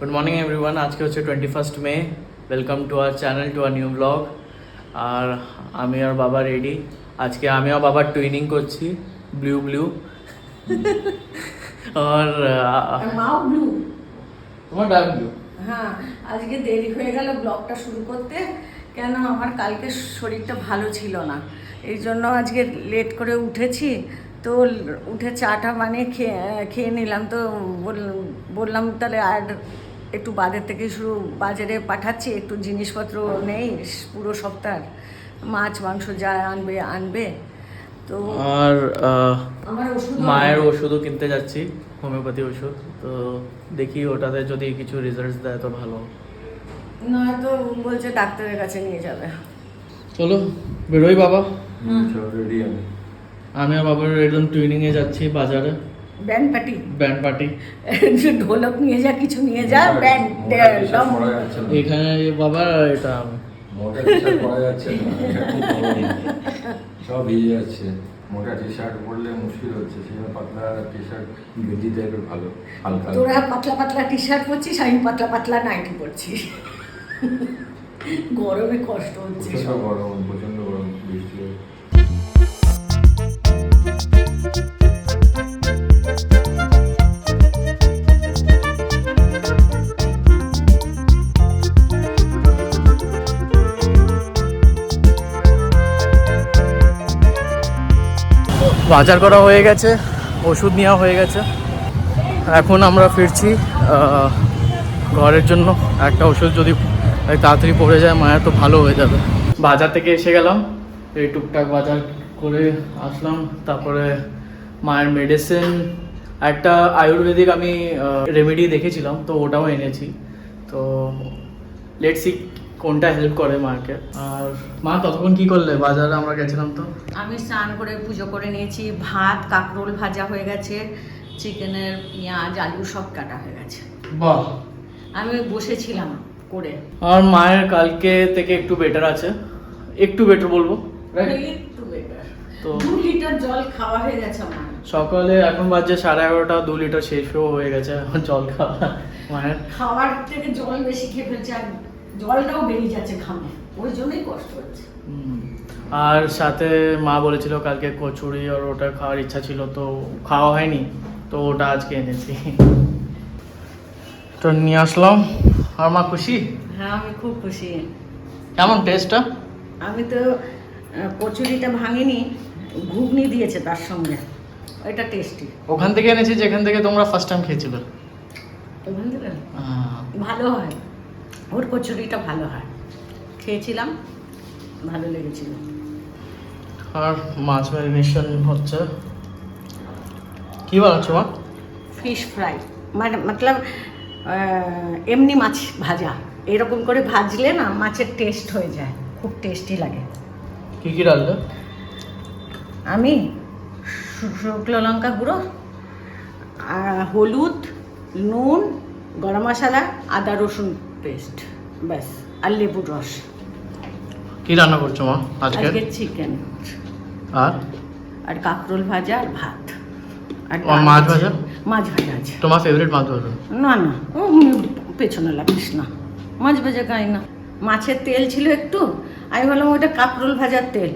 Good morning everyone. আজকে হচ্ছে 21 May. Welcome to our channel, to our new blog. আর আমি আর বাবা রেডি। আজকে আমি আর বাবা টুইনিং করছি, ব্লু ব্লু। আর মাও ব্লু। তোমার ডার্ক ব্লু। হ্যাঁ, আজকে দেরি হয়ে গেল ব্লগটা শুরু করতে, কেন আমার কালকে শরীরটা ভালো ছিল না, এই জন্য আজকে লেট করে উঠেছি। তো উঠে চাটা খেয়ে নিলাম। তো বললাম তাহলে আর একটু বাজার থেকে শুরু, বাজারে পাঠাচ্ছি, একটু জিনিসপত্র নেই পুরো সপ্তাহ, মাছ মাংস যা আনবে। তো আর আমার মায়ের ওষুধও কিনতে যাচ্ছি, হোমিওপ্যাথি ওষুধ। তো দেখি ওটাতে যদি কিছু রেজাল্ট দেয় তো ভালো, নয়তো বলছে ডাক্তারের কাছে নিয়ে যাবে। চলো বেরোই বাবা। রেডি আমি আর বাবার একদম টুইনিংয়ে যাচ্ছি বাজারে। ব্যান্ড পার্টি ঢোলক নিয়ে যা, কিছু নিয়ে যা, ব্যান্ড এখানে বাবা এটা মোটা টি-শার্ট পরা যাচ্ছে না, সব ভিজে যাচ্ছে। মোটা টি-শার্ট পরলে মুশকিল হচ্ছে, সেজন্য পাতলা টি-শার্ট গেঞ্জি টাইপের ভালো, হালকা। তোরা পাতলা টি শার্ট পরছিস, আমি পাতলা নাইটি পরছি। গরমে কষ্ট হচ্ছে, প্রচন্ড গরম বৃষ্টি। বাজার করা হয়ে গেছে, ওষুধ নেওয়া হয়ে গেছে। এখন আমরা ফিরছি ঘরের জন্য। একটা ওষুধ যদি তাড়াতাড়ি পড়ে যায় মায়ের তো ভালো হয়ে যাবে। বাজার থেকে এসে গেলাম, এই টুকটাক বাজার করে আসলাম। তারপরে মায়ের মেডিসিন, একটা আয়ুর্বেদিক আমি রেমেডি দেখেছিলাম, তো ওটাও এনেছি। তো লেটস সি কোনটা হেল্প করে মাকে। আর মা ততক্ষণ কি করলে? বাজারে আমরা গেছিলাম তো। আমি স্নান করে পুজো করে নিয়েছি, ভাত কাঁকরোল ভাজা হয়ে গেছে, চিকেনের পেঁয়াজ আলু সব কাটা হয়ে গেছে। বাহ, আমি বসেছিলাম করে। আর মায়ের কালকে থেকে একটু বেটার আছে, একটু বেটার বলবো, একটু বেটার। তো 2 লিটার জল খাওয়া হয়ে গেছে আমার সকালে, এখন বাজে 11:30, 2 লিটার শেষও হয়ে গেছে এখন জল খাওয়া মায়ের। খাওয়ার থেকে জল বেশি খেয়ে ফেলছে, আর জলটাও বেরিয়ে যাচ্ছে ঘামে, ওই জন্যই কষ্ট হচ্ছে। আর সাথে মা বলেছিল কালকে কচুরি, আর ওটা খাওয়ার ইচ্ছা ছিল, তো খাওয়া হয়নি, তো ওটা আজকে এনেছি, তো নিয়ে আসলাম। আর মা খুশি? হ্যাঁ, আমি খুব খুশি। কেমন টেস্টটা? আমি তো কচুরিটা ভাঙিনি, ঘুগনি দিয়েছে তার সঙ্গে, ওইটা টেস্টি। ওখান থেকে এনেছি যেখান থেকে তোমরা ফার্স্ট টাইম খেয়েছিলে। ওখান থেকে ভালো হয়, ওর কচুরিটা ভালো হয়, খেয়েছিলাম, ভালো লেগেছিল। আর মাছ ম্যারিনেশন হচ্ছে। কি বানাচ্ছো মা? ফিশ ফ্রাই, মতলব এমনি মাছ ভাজা, এরকম করে ভাজলে না মাছের টেস্ট হয়ে যায়, খুব টেস্টি লাগে। কি কি ডাললে? আমি শুকনো লঙ্কা গুঁড়ো, হলুদ, নুন, গরম মশলা, আদা রসুন পেস্ট, ব্যাস, আর লেবুর রস। কি রান্না করছো মা আজকে? আজকে চিকেন আর কাঁকরোল ভাজা আর ভাত, আর মাছ ভাজা। মাছ ভাজা আছে। তোমার ফেভারিট মাছ ভাজা? না না, ও পেছনে লাগিস না, মাছ ভাজা খাই না। মাছের তেল ছিল একটু, আমি বললাম ওইটা কাঁকরোল ভাজার তেল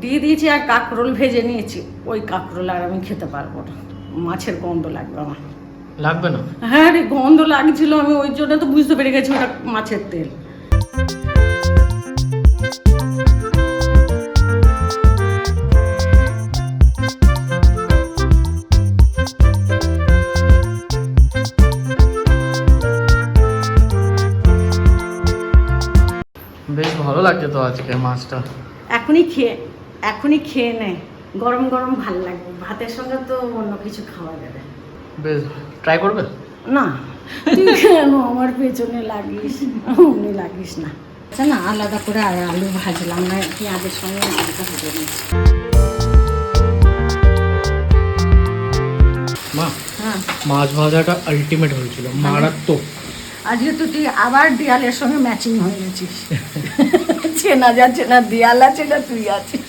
দিয়ে দিয়েছি, আর কাঁকরোল ভেজে নিয়েছি। ওই কাঁকরোল আর আমি খেতে পারবো না, মাছের গন্ধ লাগবে আমার। লাগবে না? হ্যাঁ রে, গন্ধ লাগছিল, আমি ওই জন্য তো বুঝতে পেরে গেছি ওটা মাছের তেল। বেশ ভালো লাগছে তো আজকে মাছটা। এখনই খেয়ে নে, গরম গরম ভাল লাগবে, ভাতের সঙ্গে তো অন্য কিছু খাওয়া যাবে। বেশ, ট্রাই করবে? না, তুই কেন আমার পেছনে লাগিস, অমনি লাগিস না। আচ্ছা না, আলাদা করে আলু ভাজলাম না, পেঁয়াজের সঙ্গে আলুটা ভেজে নিচ্ছি। মা, হ্যাঁ, মাছ ভাজাটা আলটিমেট হয়েছিল, মারাত্মক। আজকে তো তুই আবার দেয়ালের সঙ্গে ম্যাচিং হয়ে গেছিস। চেনা যাচ্ছে না, দেয়াল আছে না তুই আছিস।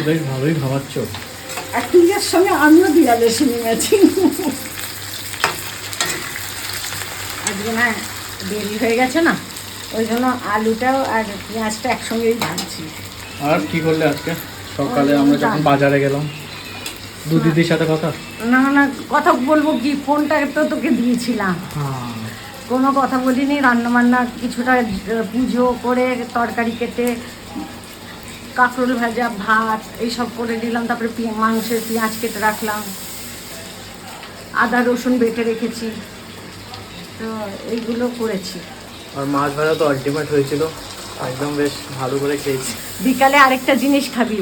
বেশ ভালোই খাওয়াচ্ছ। আর তুই এর সঙ্গে আমিও দেয়ালের সঙ্গে ম্যাচিং। আজকে না দেরি হয়ে গেছে না, ওই জন্য আলুটাও আর পেঁয়াজটা একসঙ্গেই ভাজছি। আর কি করলে আজকে সকালে আমরা যখন বাজারে গেলাম দিদির সাথে কথা? না না, কথা বলবো কি, ফোনটা তো তোকে দিয়েছিলাম, কোনো কথা বলিনি। রান্নাবান্না কিছুটা পুজো করে তরকারি কেটে কাঁকরোল ভাজা ভাত এইসব করে দিলাম, তারপরে মাংসের পেঁয়াজ কেটে রাখলাম, আদা রসুন বেটে রেখেছি, তো এইগুলো করেছি। আর মাছ ভাজা তো আলটিমেট হয়েছিল, একদম বেশ ভালো করে খেয়েছি। বিকালে আরেকটা জিনিস খাবি,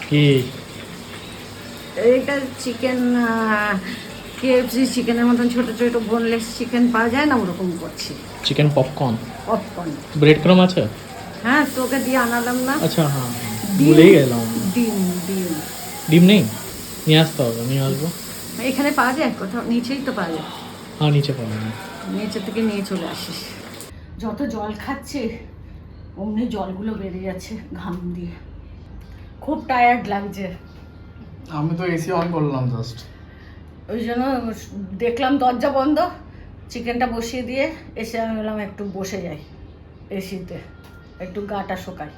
কি? এইটা চিকেন, KFC চিকেনের মতন ছোট ছোট বোনলেস চিকেন পাওয়া যায় না, ওরকম করছি। Chicken popcorn? পপকর্ন। ব্রেড ক্রাম আছে? হ্যাঁ, তোকে দিয়ে আনালাম না। আচ্ছা হ্যাঁ, ভুলেই গেলাম। ডিম ডিম ডিম নেই? নিয়ে আসতে হবে, আমি আসবো। এখানে পাওয়া যায় কোথাও, নিচেই তো পাওয়া যায়। হ্যাঁ নিচে পাবো। নিচে থেকে নিয়ে চলে আসিস। যত জল খাচ্ছে অমনি জলগুলো বেড়ে যাচ্ছে ঘাম দিয়ে, খুব টায়ার্ড লাগছে। আমি তো এসি অন করলাম জাস্ট, ওই জন্য দেখলাম দরজা বন্ধ, চিকেনটা বসিয়ে দিয়ে এসে আমি বললাম একটু বসে যাই এসিতে, একটু গাটা শোকাই।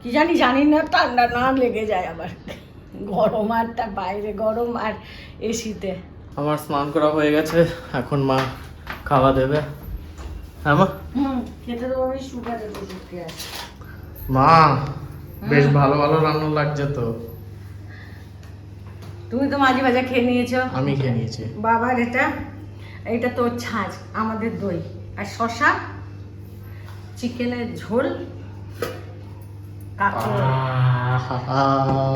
কি জানি না ঠান্ডা না লেগে যায় আবার, গরম আরটা বাইরে গরম আর এসিতে। আমার স্নান করা হয়ে গেছে, এখন মা খাওয়া দেবে। হ্যাঁ মা? খেতে দেবো, আমি সুগারের ওষুধ খেয়ে আছি। মা বেশ ভালো ভালো রান্না লাগছে তো। তুমি তো মাঝে ভাজা খেয়ে নিয়েছো। আমি খেয়ে নিয়েছি। বাবার এটা তোর ছাঁচ, আমাদের দই আর শশা, চিকেনের ঝোল, কাঁকড়।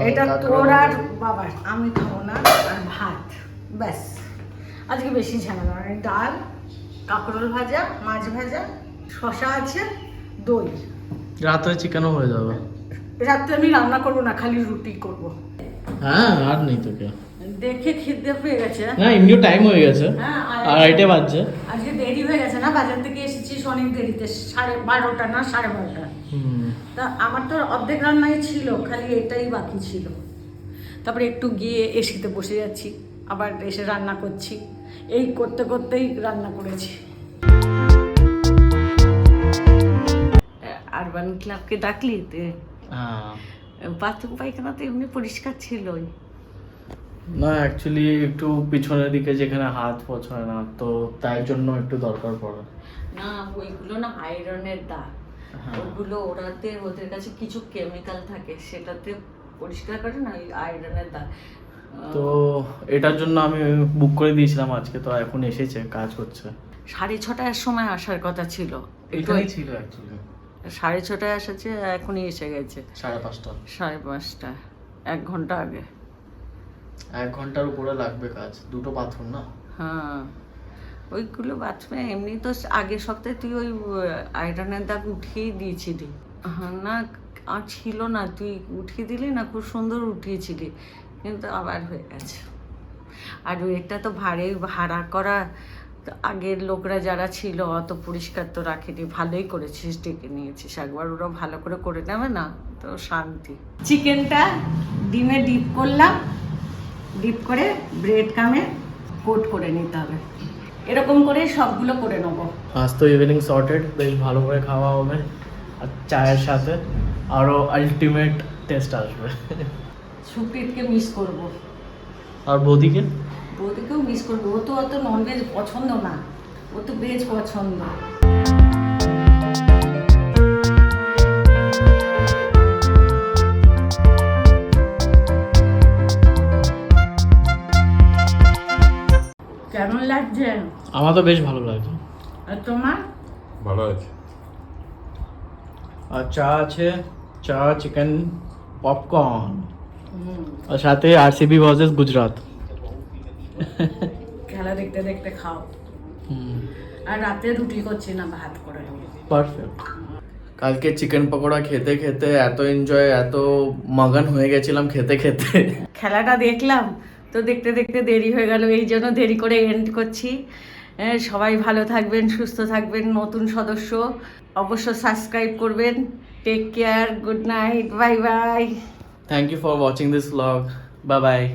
এটা তোর আর বাবার, আমি খাবো না। আর ভাত, ব্যাস। আজকে বেশি ঝামেলা নয়, ডাল, কাঁকরোল ভাজা, মাছ ভাজা, শশা আছে, দই। রাত্রে চিকেনও হয়ে যাবে। রাত্রে আমি রান্না করবো না, খালি রুটি করবো। হ্যাঁ আর নেই তো কে। দেখে খিদে পেয়ে গেছে। না এমনিও টাইম হয়ে গেছে, হ্যাঁ, আড়াইটে বাজছে। আজকে দেরি হয়ে গেছে না, বাজার থেকে এসেছিস অনেক দেরিতে, 12:30 না 12:30। তা আমার তো অর্ধেক রান্নাই ছিল, খালি এটাই বাকি ছিল। তারপরে একটু গিয়ে এসিতে বসে যাচ্ছি, আবার এসে রান্না করছি, এই করতে করতেই রান্না করেছি। আরবান ক্লাবকে ডাকলি? বাথরুম পায়খানা তো এমনি পরিষ্কার ছিলই না, অ্যাকচুয়ালি একটু পিছনের দিকে যেখানে হাত পৌঁছায় না, তো তাই জন্য একটু দরকার পড়ে। না, ওইগুলো না আয়রনের দাগ, ওগুলো ওদের কাছে কিছু কেমিক্যাল থাকে, সেটাতে পরিষ্কার করে না, ওই আয়রনের দাগ। তো এটার জন্য আমি বুক করে দিয়েছিলাম আজকে, তো এখন এসেছে, কাজ করছে। 6:30টার সময় আসার কথা ছিল, এটাই ছিল অ্যাকচুয়ালি। 6:30টায় এসেছে, এখনই এসে গেছে 5:30। 5:30, 1 ঘন্টা আগে। 1 ঘন্টার উপরে লাগবে কাজ, দুটো বাথরুম না। হ্যাঁ, ওইগুলো বাথরুমে এমনি তো আগের সপ্তাহে তুই ওই আয়রনের দাগ উঠিয়েই দিয়েছিলি। হ্যাঁ না, আর ছিল না, তুই উঠিয়ে দিলি না, খুব সুন্দর উঠিয়েছিলি, কিন্তু আবার হয়ে গেছে। আর এটা তো ভাড়া করা, আগের লোকরা যারা ছিল অত পরিষ্কার তো রাখেনি, ভালোই করেছিস, ডেকে নিয়েছিস একবার, ওরা ভালো করে নেবে না তো শান্তি। চিকেনটা ডিমে ডিপ করলাম, ডিপ করে ব্রেড কামে কোট করে নিতে হবে, এরকম করে সবগুলো করে নেবো। আজ তো ইভিনিং সর্টেড, বেশ ভালো করে খাওয়া হবে, আর চায়ের সাথে আরও আলটিমেট টেস্ট আসবে। সুপ্রিতকে মিস করব। আর বৌদিকেও মিস করবো, ও তো অত ননভেজ পছন্দ না, ও তো ভেজ পছন্দ। কেমন লাগছে? আমার তো বেশ ভালো লাগছে। আর তোমার? ভালো আছে। আর চা আছে, চা, চিকেন, পপকর্ন, আর সাথে আরসিবি ভার্সেস গুজরাট। খেলা দেখতে দেখতে খাও। আর রাতে রুটি করছি না, ভাত করে নেবো। পারফেক্ট। কালকে চিকেন পকোড়া খেতে খেতে এত এনজয়, এত মগন হয়ে গেছিলাম খেতে খেতে। খেলাটা দেখলাম তো দেখতে দেখতে দেরি হয়ে গেল, এই জন্য দেরি করে এন্ড করছি। সবাই ভালো থাকবেন, সুস্থ থাকবেন। নতুন সদস্য অবশ্য সাবস্ক্রাইব করবেন। Take care, good night, bye bye. Thank you for watching this vlog. Bye bye.